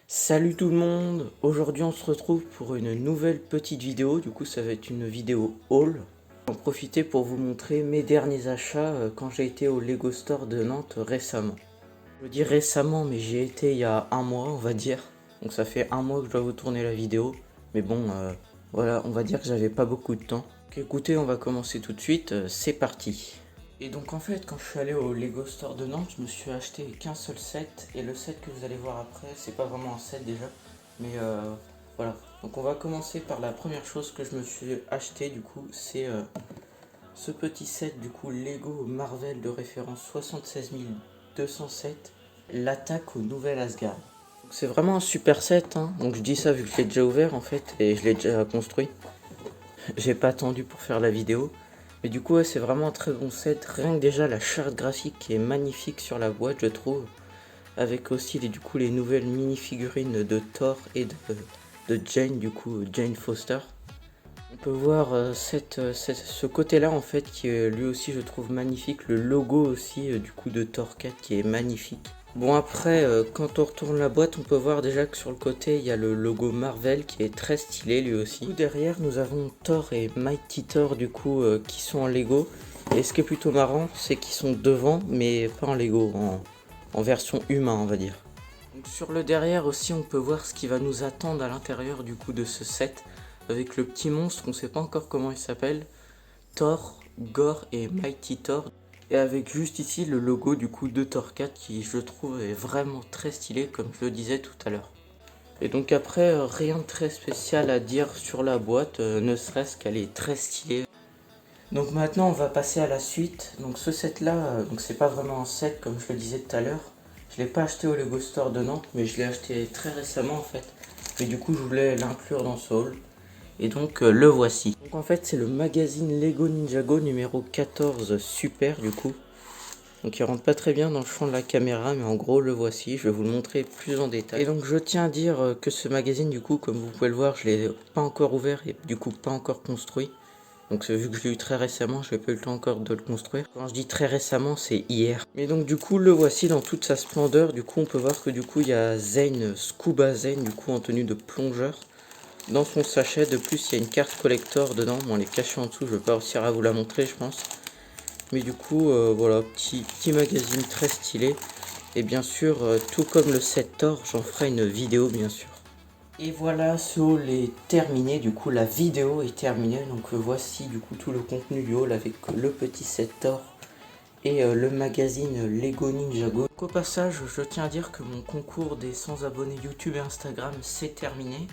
Salut tout le monde, aujourd'hui on se retrouve pour une nouvelle petite vidéo, du coup ça va être une vidéo haul. J'en profiter pour vous montrer mes derniers achats quand j'ai été au Lego Store de Nantes récemment. Je dis récemment mais j'y ai été il y a un mois on va dire, donc ça fait un mois que je dois vous tourner la vidéo, mais bon voilà on va dire que j'avais pas beaucoup de temps. Donc écoutez on va commencer tout de suite, c'est parti. Et donc en fait quand je suis allé au Lego Store de Nantes, je me suis acheté qu'un seul set, et le set que vous allez voir après, c'est pas vraiment un set déjà, mais voilà. Donc on va commencer par la première chose que je me suis acheté du coup, c'est ce petit set du coup Lego Marvel de référence 76207, l'attaque au nouvel Asgard. C'est vraiment un super set, hein. Donc je dis ça vu que je l'ai déjà ouvert en fait, et je l'ai déjà construit. J'ai pas attendu pour faire la vidéo. Mais du coup, ouais, c'est vraiment un très bon set. Rien que déjà la charte graphique qui est magnifique sur la boîte, je trouve. Avec aussi les nouvelles mini-figurines de Thor et de Jane, du coup, Jane Foster. On peut voir ce côté-là, en fait, qui est lui aussi, je trouve magnifique. Le logo aussi, du coup, de Thor 4 qui est magnifique. Bon, après, quand on retourne la boîte, on peut voir déjà que sur le côté, il y a le logo Marvel qui est très stylé lui aussi. Derrière, nous avons Thor et Mighty Thor, du coup, qui sont en Lego. Et ce qui est plutôt marrant, c'est qu'ils sont devant, mais pas en Lego, en version humain, on va dire. Donc, sur le derrière aussi, on peut voir ce qui va nous attendre à l'intérieur, du coup, de ce set. Avec le petit monstre, on ne sait pas encore comment il s'appelle. Thor, Gore et Mighty Thor. Et avec juste ici le logo du coup de Thor 4 qui je trouve est vraiment très stylé comme je le disais tout à l'heure. Et donc après rien de très spécial à dire sur la boîte, ne serait-ce qu'elle est très stylée. Donc maintenant on va passer à la suite. Donc ce set là, donc c'est pas vraiment un set comme je le disais tout à l'heure. Je l'ai pas acheté au Lego Store de Nantes mais je l'ai acheté très récemment en fait. Et du coup je voulais l'inclure dans ce haul. Et donc le voici. Donc en fait c'est le magazine Lego Ninjago numéro 14 Super du coup. Donc il rentre pas très bien dans le champ de la caméra, mais en gros le voici, je vais vous le montrer plus en détail. Et donc je tiens à dire que ce magazine du coup, comme vous pouvez le voir, je l'ai pas encore ouvert et du coup pas encore construit. Donc vu que je l'ai eu très récemment, je n'ai pas eu le temps encore de le construire. Quand je dis très récemment, c'est hier. Mais donc du coup le voici dans toute sa splendeur. Du coup on peut voir que du coup il y a Zane, Scuba Zane, du coup en tenue de plongeur. Dans son sachet, de plus il y a une carte collector dedans, bon elle est cachée en dessous, je vais pas réussir à vous la montrer je pense. Mais du coup voilà, petit magazine très stylé. Et bien sûr, tout comme le set Thor, j'en ferai une vidéo bien sûr. Et voilà, ce haul est terminé, du coup la vidéo est terminée. Donc voici du coup tout le contenu du haul avec le petit set Thor et le magazine Lego Ninjago. Donc, au passage, je tiens à dire que mon concours des 100 abonnés YouTube et Instagram c'est terminé.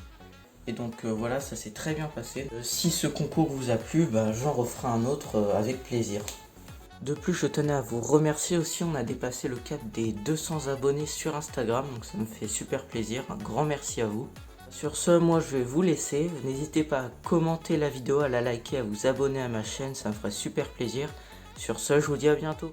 Et donc voilà, ça s'est très bien passé. Si ce concours vous a plu, bah, j'en referai un autre avec plaisir. De plus, je tenais à vous remercier aussi, on a dépassé le cap des 200 abonnés sur Instagram, donc ça me fait super plaisir, un grand merci à vous. Sur ce, moi je vais vous laisser, n'hésitez pas à commenter la vidéo, à la liker, à vous abonner à ma chaîne, ça me ferait super plaisir. Sur ce, je vous dis à bientôt.